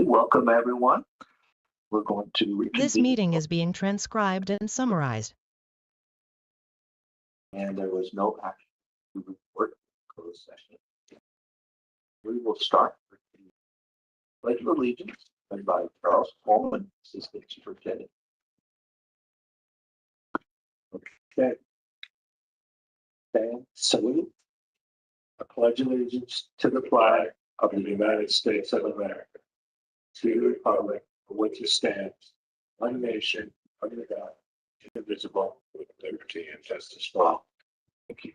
Welcome, everyone. We're going to reconvene. This meeting is being transcribed and summarized. And there was no action to report in closed session. We will start with the Pledge of Allegiance led by Charles Coleman, Assistant Superintendent. Okay. Stand, salute. I pledge allegiance to the flag of the United States of America, to the republic for which it stands, one nation, under God, indivisible, with liberty and justice for all. Thank you.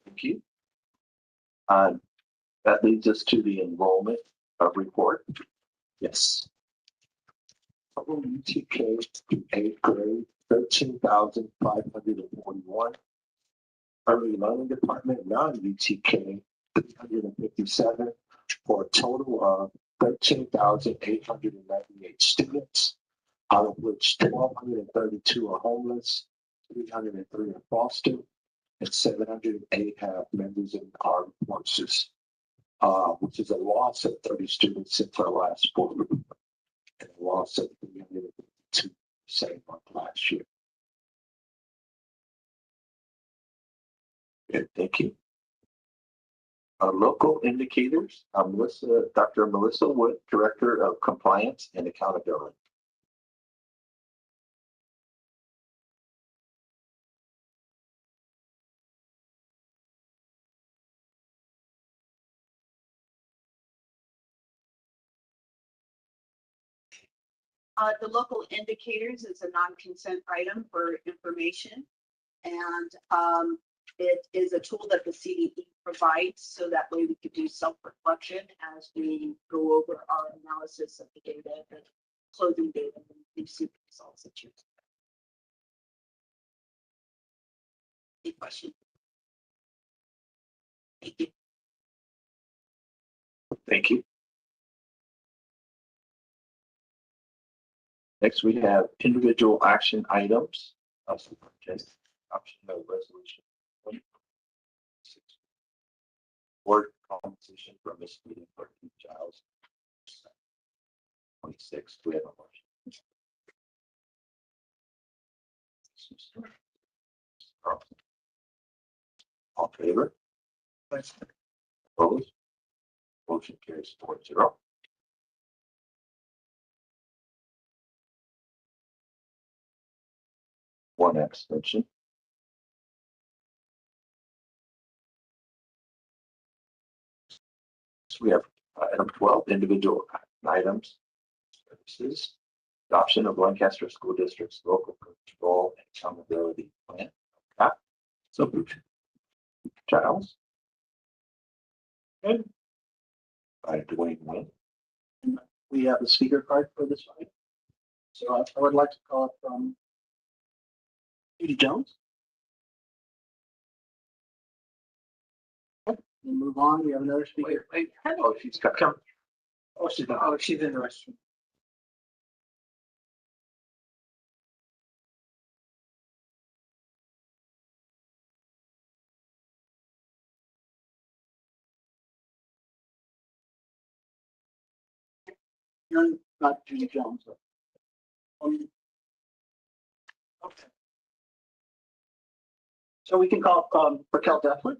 Thank you. That leads us to the enrollment report. Yes. UTK to 8th grade, 13,541. Early learning department, non-UTK, 357, for a total of 13,898 students, out of which 1,232 are homeless, 303 are foster, and 708 have members in armed forces, which is a loss of 30 students since our last board meeting, and a loss of 352 same month last year. Good, thank you. Local indicators, Dr. Melissa Wood, Director of Compliance and Accountability. The local indicators is a non-consent item for information, and it is a tool that the CDE provides, so that way we could do self-reflection as we go over our analysis of the data, the closing data, and the super results that you. Any questions? Thank you. Thank you. Next, we have individual action items. Option of resolution. Board compensation for misleading for Giles. 26. We have a motion. All in favor? Opposed? Motion carries 4-0. One abstention. So we have item 12, individual items. Services. Adoption of Lancaster School District's local control and accountability plan. Okay. So Giles. Good. Dwayne Wynn. We have a speaker card for this item. So I would like to call it from Judy Jones. We'll move on. We have another speaker. Wait. Oh, she's got come. Oh, she's not. Oh, she's in the restroom. You're not Judy Jones. Okay. So we can call Raquel Deflin.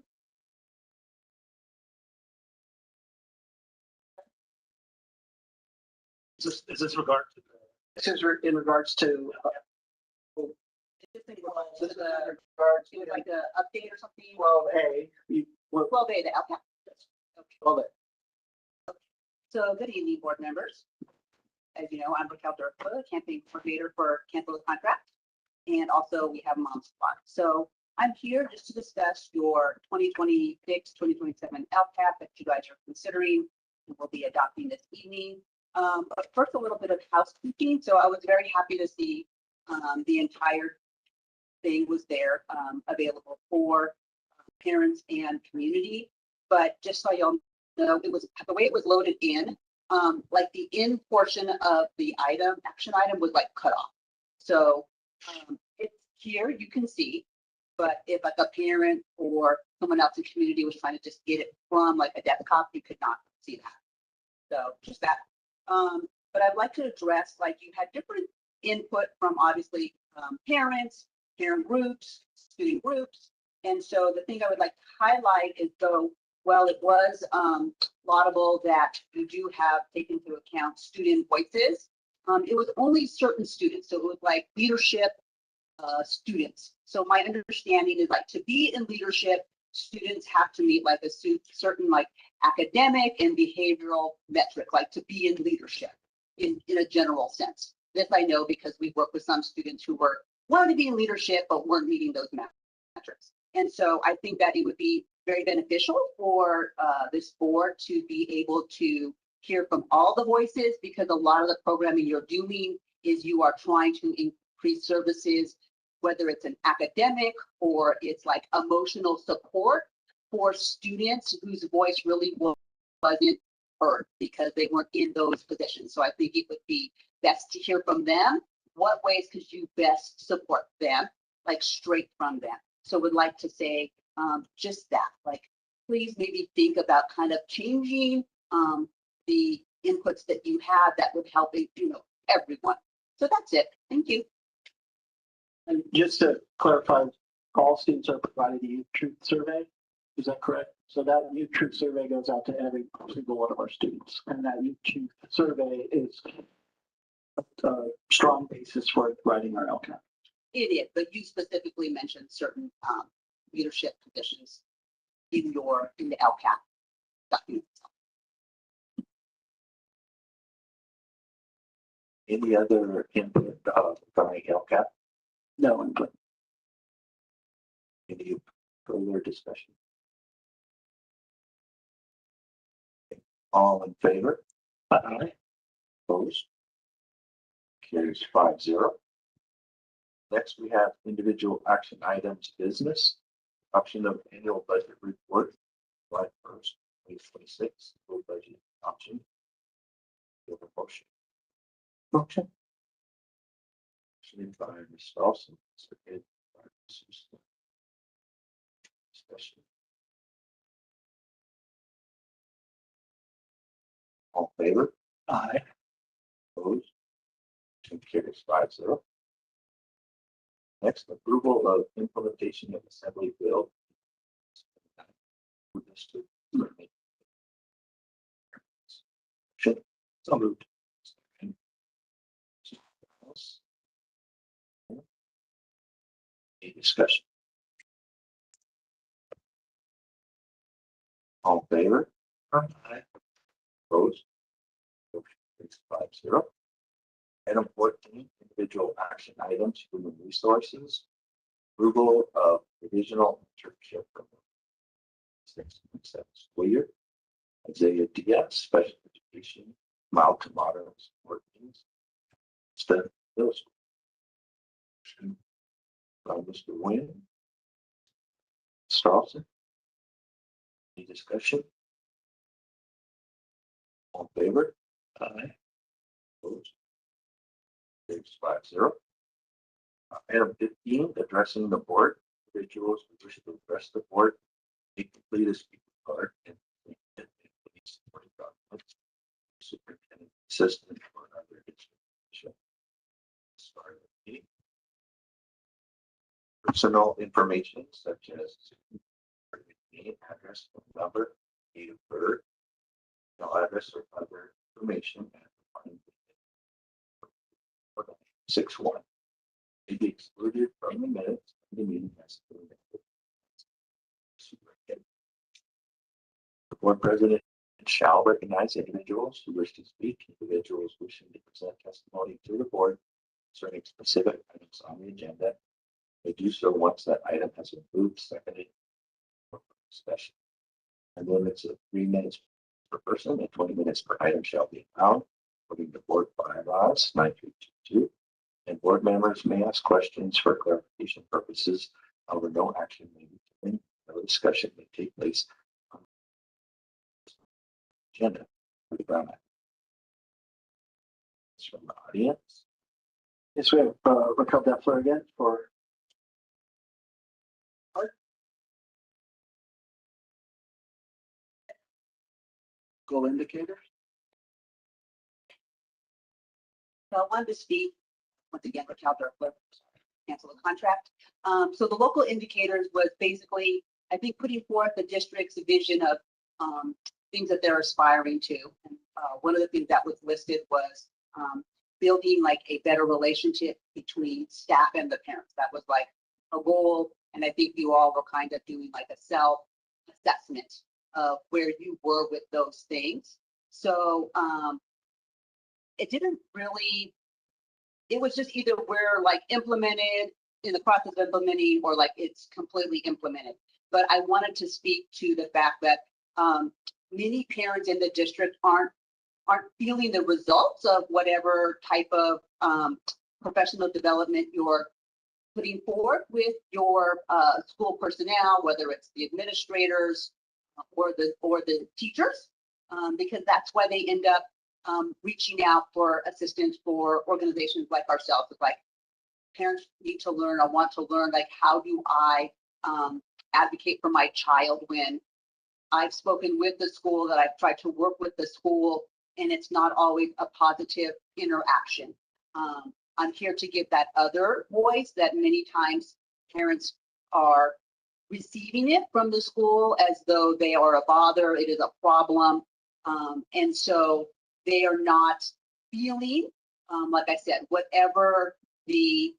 Is this regard to? This is in regards to. Just in regards to like the update or something. 12A. 12A, the LCAP. Okay. 12A. So good evening, board members. As you know, I'm Raquel Durkla, campaign coordinator for Cancel the Contract. And also we have Mom Squad. So I'm here just to discuss your 2026, 2027 LCAP that you guys are considering and will be adopting this evening. But first, a little bit of housekeeping. So I was very happy to see the entire thing was there available for parents and community. But just so y'all know, it was the way it was loaded in, like the in portion of the action item was like cut off. So it's here, you can see, But if like a parent or someone else in the community was trying to just get it from like a desktop, you could not see that. So just that. But I'd like to address, like, you had different input from obviously parents, parent groups, student groups. And so the thing I would like to highlight is, though, well, it was laudable that you do have taken into account student voices. It was only certain students. So it was like leadership students. So my understanding is, like, to be in leadership, students have to meet like a certain like academic and behavioral metric, like to be in leadership in a general sense. This I know because we work with some students who wanted to be in leadership but weren't meeting those metrics. And so I think that it would be very beneficial for this board to be able to hear from all the voices, because a lot of the programming you're doing is you are trying to increase services, whether it's an academic or it's like emotional support for students whose voice really wasn't heard because they weren't in those positions. So I think it would be best to hear from them. What ways could you best support them, like straight from them? So would like to say just that, like, please maybe think about kind of changing the inputs that you have that would help, everyone. So that's it. Thank you. And just to clarify, all students are provided a youth truth survey. Is that correct? So that youth truth survey goes out to every single one of our students. And that youth truth survey is a strong basis for writing our LCAP. It is, but you specifically mentioned certain leadership positions in the LCAP document. Any other input from the LCAP? No input. Any further discussion? All in favor? Aye. Opposed? Carries 5-0. Next, we have individual action items business. Option of annual budget report, July 1st, 2026. Full budget option. Do you have a motion? Motion. Motion by Ms. Dawson, seconded by Ms. Houston. Discussion. All in favor? Aye. Opposed? Motion carries 5-0. Next, approval of implementation of Assembly Bill. Should. So moved. Any discussion? All in favor? Aye. Opposed? Motion carries 5-0. Item 14, individual action items, human resources. Approval of divisional internship for 6-7 school year. Isaiah Diaz, special education, mild to moderate support needs. Steph Middle School. Mr. Wynn. Strawson. Any discussion? All in favor? Aye. Opposed? Carries 5-0. Item 15, addressing the board. Individuals who wish to address the board may complete a speaker card and supporting documents. Superintendent assistant or other institution. Start the meeting. Personal information such as name, address, phone number, date of birth, email address, or other information. 6-1. May be excluded from the minutes of the meeting as superintendent. The board president shall recognize individuals who wish to speak, individuals wishing to present testimony to the board concerning specific items on the agenda. They do so once that item has been moved, seconded, or discussion. And limits of 3 minutes per person and 20 minutes per item shall be allowed, according to board bylaws 9322. And board members may ask questions for clarification purposes. However, no action may be taken. No discussion may take place on the agenda. From the audience. Yes, we have Raquel Deffler again for local indicators. So I wanted to speak once again for Cal Dirkler, cancel the contract. So the local indicators was basically, I think, putting forth the district's vision of things that they're aspiring to. And one of the things that was listed was building like a better relationship between staff and the parents. That was like a goal. And I think you all were kind of doing like a self-assessment of where you were with those things. So it didn't really, it was just either we're like implemented in the process of implementing or like it's completely implemented. But I wanted to speak to the fact that many parents in the district aren't feeling the results of whatever type of professional development you're putting forth with your school personnel, whether it's the administrators or the teachers, because that's why they end up reaching out for assistance for organizations like ourselves. It's like parents need to learn, I want to learn, like, how do I advocate for my child when I've spoken with the school, that I've tried to work with the school, and it's not always a positive interaction. I'm here to give that other voice that many times parents are receiving it from the school as though they are a bother, it is a problem. And so they are not feeling, like I said, whatever the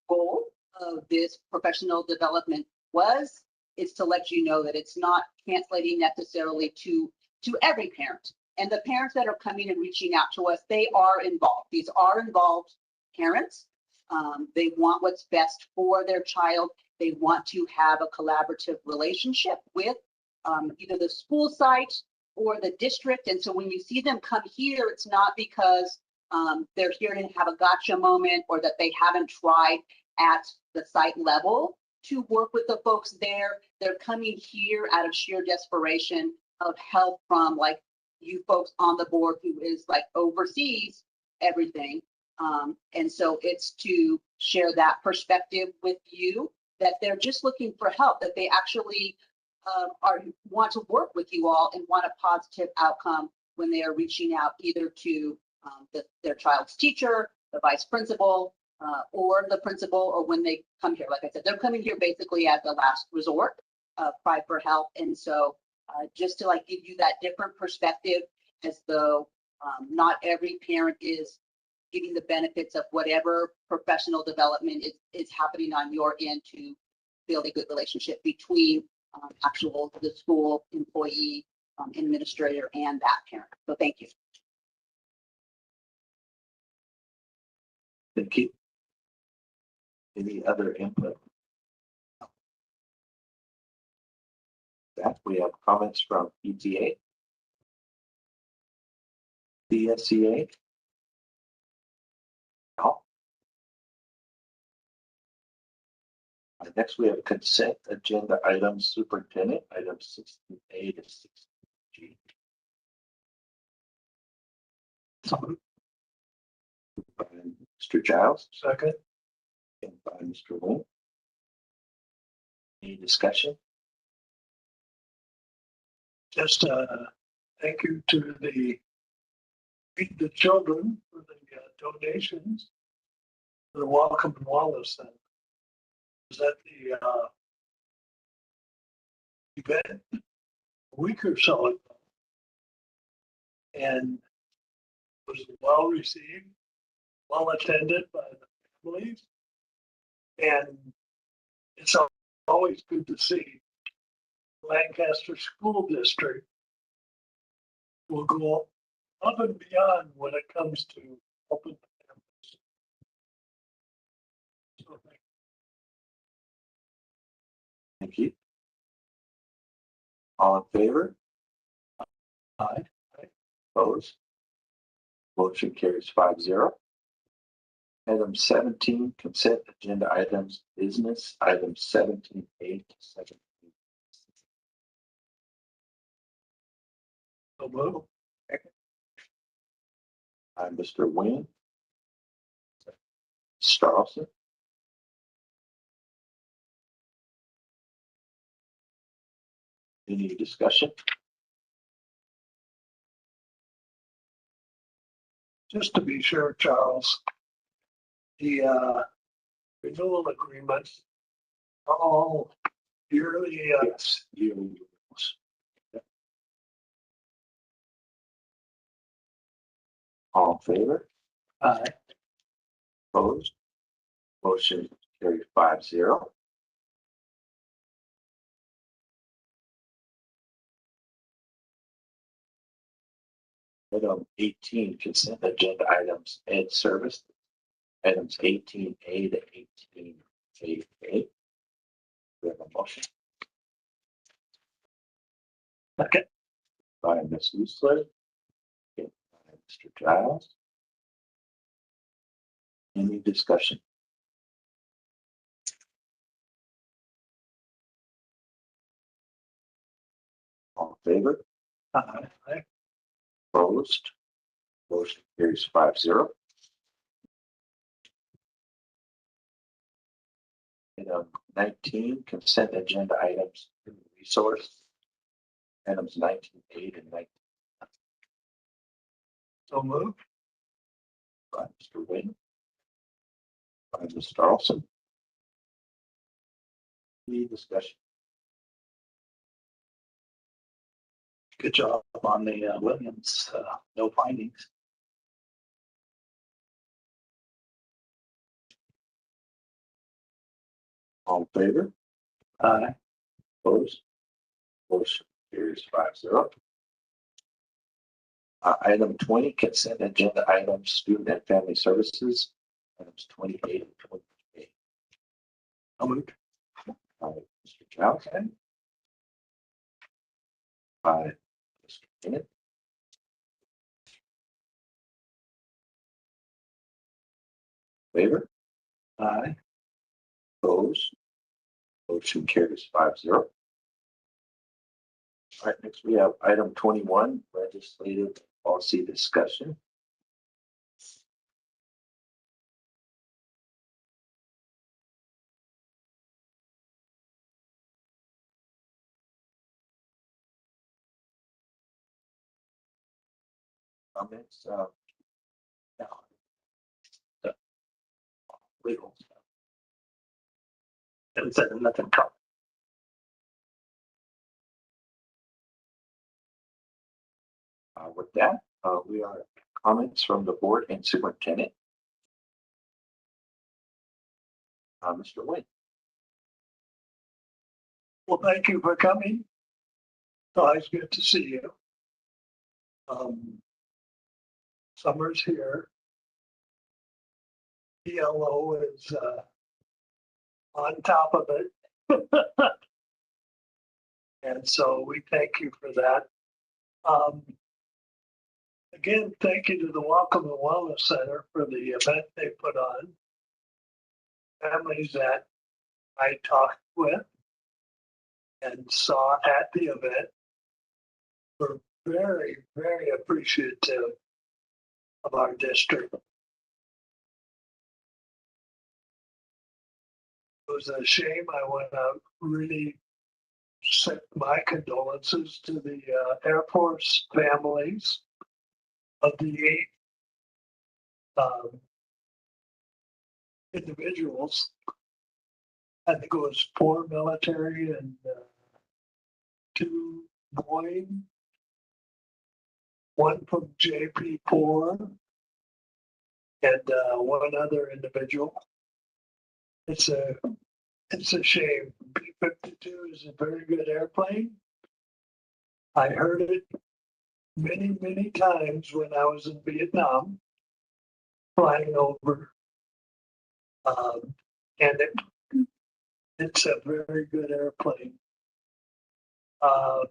goal of this professional development was, is to let you know that it's not translating necessarily to every parent. And the parents that are coming and reaching out to us, they are involved. These are involved parents. They want what's best for their child. They want to have a collaborative relationship with either the school site or the district. And so when you see them come here, it's not because they're here to have a gotcha moment or that they haven't tried at the site level to work with the folks there. They're coming here out of sheer desperation of help from like you folks on the board who is like oversees everything. And so it's to share that perspective with you, that they're just looking for help, that they actually want to work with you all and want a positive outcome when they are reaching out either to their child's teacher, the vice principal, or the principal, or when they come here. Like I said, they're coming here basically as a last resort, cry for help. And so just to like give you that different perspective, as though not every parent is getting the benefits of whatever professional development is happening on your end to build a good relationship between the school employee, administrator, and that parent. So thank you. Thank you. Any other input? That we have comments from ETA, DSCA. No. Next, we have consent agenda items, superintendent, items 16A to 16G. By Mr. Giles. Second. And by Mr. Wynn. Any discussion? Just thank you to the children for the donations for the Welcome and Wellness Center. Was at the event a week or so ago, and was well received, well attended by the families, and it's always good to see Lancaster School District will go up and beyond when it comes to helping the families. So Thank you. All in favor? Aye. Opposed? Motion carries 5-0. Item 17, consent agenda items, business, items 17A to 17. so move. By Mr. Wynn. Starlson. Any discussion? just to be sure, Charles, the renewal agreements are all yearly, Yes, yearly renewals. All in favor? Aye. Opposed? Motion carried 5-0. Item 18, consent agenda items, ed service. Items 18A to 18AA. We have a motion Okay. by Ms. Usler. Second by Mr. Giles. Any discussion? All in favor? Aye. Opposed? Motion carries 5-0. Item 19, consent agenda items, human resource. Items 19A to 19 So moved. by Mr. Wynn. By Mr. Olson. Any discussion? Good job on the Williams, no findings. All in favor? Aye. Opposed? Motion carries 5-0. Item 20, consent agenda items, student and family services. Items 28 and 28. So moved. By Mr. Giles. By Mr. Bennett. Favor? Aye. Opposed? Motion carries 5-0. All right, next we have item 21, legislative policy discussion. Comments, no. Legal. And said nothing. With that, we are comments from the board and superintendent. Mr. Wynn. Well, thank you for coming. It's always good to see you. Summer's here. ELO is on top of it. And so we thank you for that. Again, thank you to the Welcome and Wellness Center for the event they put on. Families that I talked with and saw at the event were very, very appreciative of our district. It was a shame. I want to really send my condolences to the Air Force families of the 8 individuals. I think it was 4 military and 2 Boeing, 1 from JP4, and 1 other individual. It's a shame. B-52 is a very good airplane. I heard it many, many times when I was in Vietnam, flying over. And it's a very good airplane. I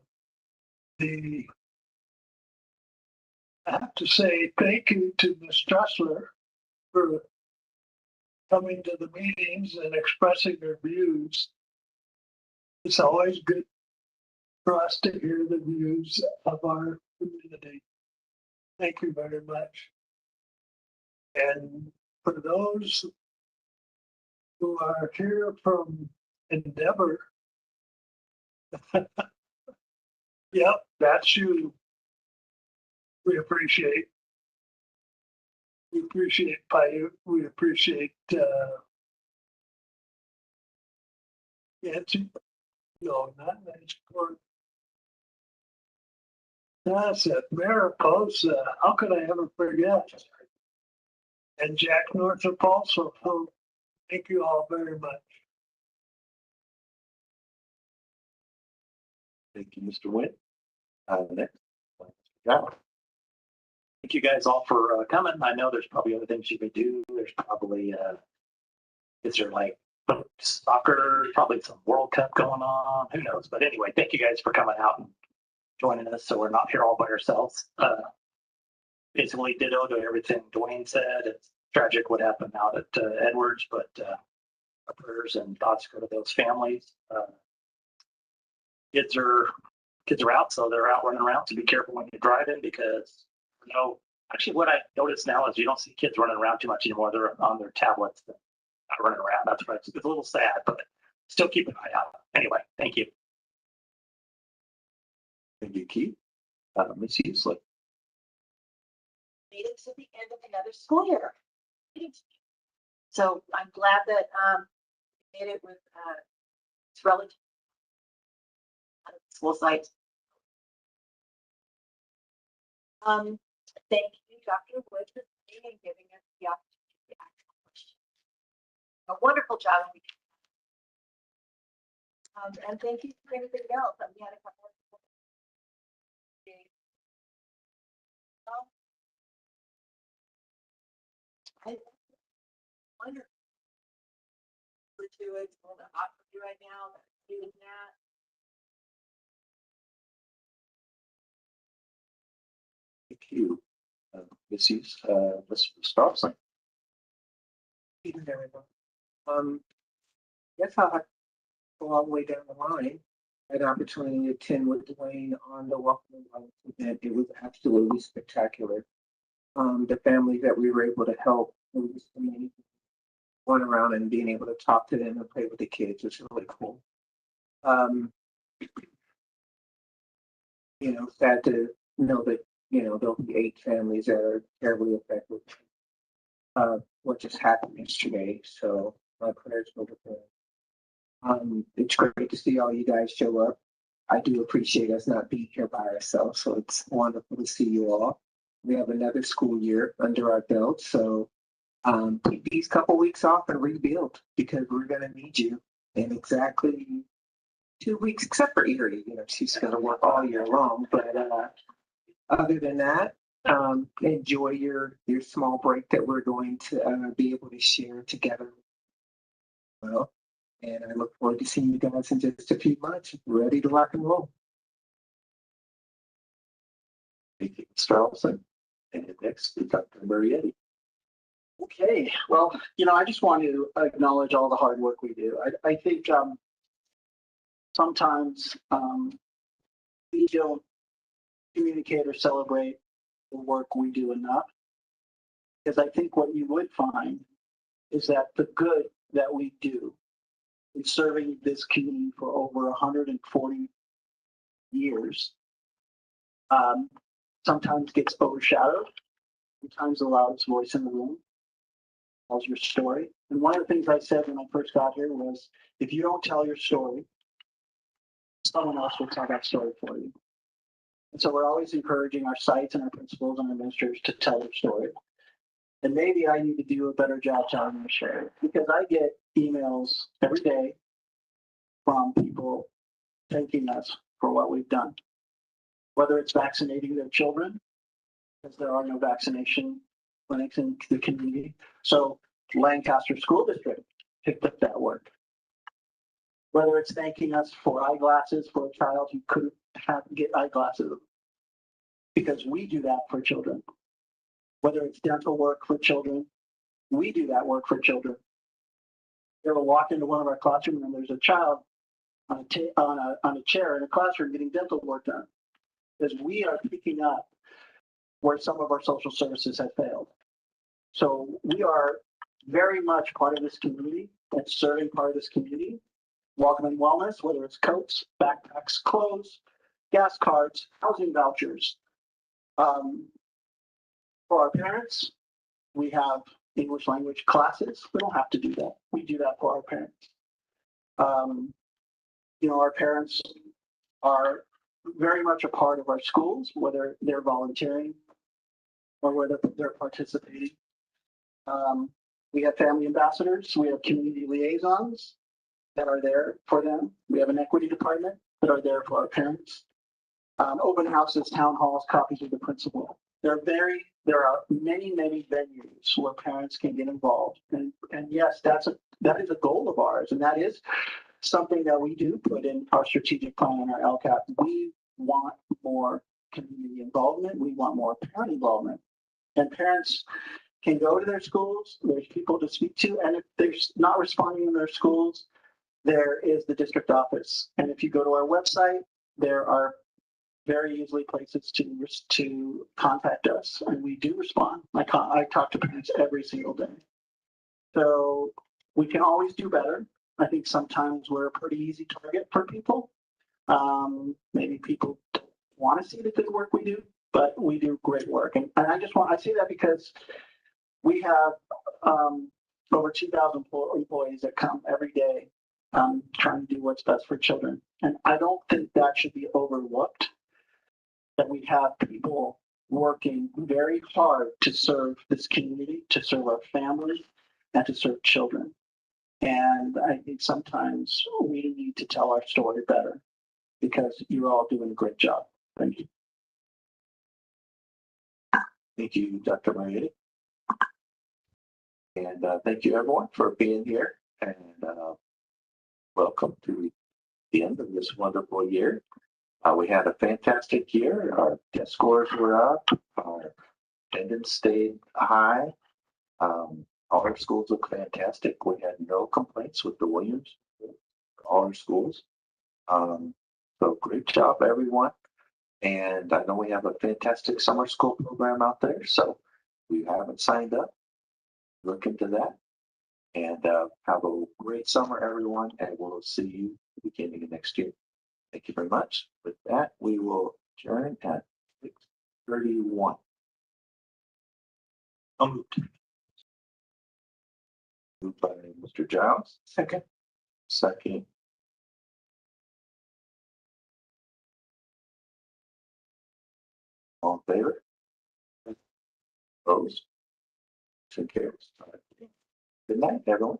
have to say thank you to Ms. Stressler for coming to the meetings and expressing her views. It's always good for us to hear the views of our community. Thank you very much. And for those who are here from Endeavor, yep, that's you. We appreciate. We appreciate Paiute. We appreciate Nancy. No, not Nancy. That's it. Mariposa. How could I ever forget? And Jack Northup also. So thank you all very much. Thank you, Mr. Wynn. Next. Yeah. Thank you guys all for coming. I know there's probably other things you could do. There's probably, is there like soccer, probably some World Cup going on, who knows? But anyway, thank you guys for coming out and joining us so we're not here all by ourselves. Basically ditto to everything Dwayne said. It's tragic what happened out at Edwards, but our prayers and thoughts go to those families. Kids are out, so they're out running around. So be careful when you're driving because actually what I notice now is you don't see kids running around too much anymore. They're on their tablets, not running around. That's right. It's a little sad, but still keep an eye out. Anyway, thank you. Thank you, Keith. Ms. Husley. Made it to the end of another school year. So I'm glad that we made it with it's relative school sites. Thank you, Dr. Wood, for coming and giving us the opportunity to ask questions. A wonderful job. And thank you for everything else. We had a couple of I wonder to it. It's a little bit hot for you right now. Doing that. Thank you. Ms. Starlson. Evening, everyone. Guess I'll have to go all the way down the line. I had an opportunity to attend with Dwayne on the Welcome and Wellness event. It was absolutely spectacular. The families that we were able to help, it was just amazing. Going around and being able to talk to them and play with the kids was really cool. Sad to know that, there'll be 8 families that are terribly affected. What just happened yesterday. So my prayers go with them. It's great to see all you guys show up. I do appreciate us not being here by ourselves. So it's wonderful to see you all. We have another school year under our belt. So take these couple weeks off and rebuild because we're going to need you in exactly 2 weeks, except for Erie. She's going to work all year long. But other than that, enjoy your small break that we're going to be able to share together. Well, and I look forward to seeing you guys in just a few months, ready to rock and roll. Thank you, Mr. Allison. And next is Dr. Marietti. Okay, well, I just want to acknowledge all the hard work we do. I think sometimes we don't communicate or celebrate the work we do enough. Because I think what you would find is that the good that we do in serving this community for over 140 years sometimes gets overshadowed. Sometimes the loudest voice in the room tells your story. And one of the things I said when I first got here was, if you don't tell your story, someone else will tell that story for you. And so we're always encouraging our sites and our principals and administrators to tell their story. And maybe I need to do a better job telling my story because I get emails every day from people thanking us for what we've done, whether it's vaccinating their children, because there are no vaccination clinics in the community. So Lancaster School District picked up that work. Whether it's thanking us for eyeglasses for a child who couldn't get eyeglasses, because we do that for children. Whether it's dental work for children, we do that work for children. You ever walk into one of our classrooms and there's a child on a chair in a classroom getting dental work done, because we are picking up where some of our social services have failed. So we are very much part of this community and serving part of this community. Welcome and Wellness, whether it's coats, backpacks, clothes, gas cards, housing vouchers, for our parents we have English language classes. We don't have to do that. We do that for our parents. Our parents are very much a part of our schools, whether they're volunteering or whether they're participating. We have family ambassadors. We have community liaisons that are there for them. We have an equity department that are there for our parents. Open houses, town halls, copies of the principal. There are many venues where parents can get involved. And yes, that is a goal of ours. And that is something that we do put in our strategic plan and our LCAP. We want more community involvement. We want more parent involvement. And parents can go to their schools. There's people to speak to. And if they're not responding in their schools, there is the district office. And if you go to our website, there are very easily places to contact us. And we do respond. I talk to parents every single day. So we can always do better. I think sometimes we're a pretty easy target for people. Maybe people don't want to see the good work we do, but we do great work. And I say that because we have over 2,000 employees that come every day trying to do what's best for children. And I don't think that should be overlooked, that we have people working very hard to serve this community, to serve our families, and to serve children. And I think sometimes we need to tell our story better because you're all doing a great job. Thank you. Thank you, Dr. Marietti. And thank you, everyone, for being here. And welcome to the end of this wonderful year. We had a fantastic year. Our test scores were up. Our attendance stayed high. All our schools look fantastic. We had no complaints with the Williams, all our schools. So great job, everyone. And I know we have a fantastic summer school program out there. So if you haven't signed up, look into that. And have a great summer, everyone. And we'll see you beginning of next year. Thank you very much. With that, we will adjourn at 6:31. Moved by Mr. Giles. Second. Second. All in favor? Opposed? Motion carries. Good night, everyone.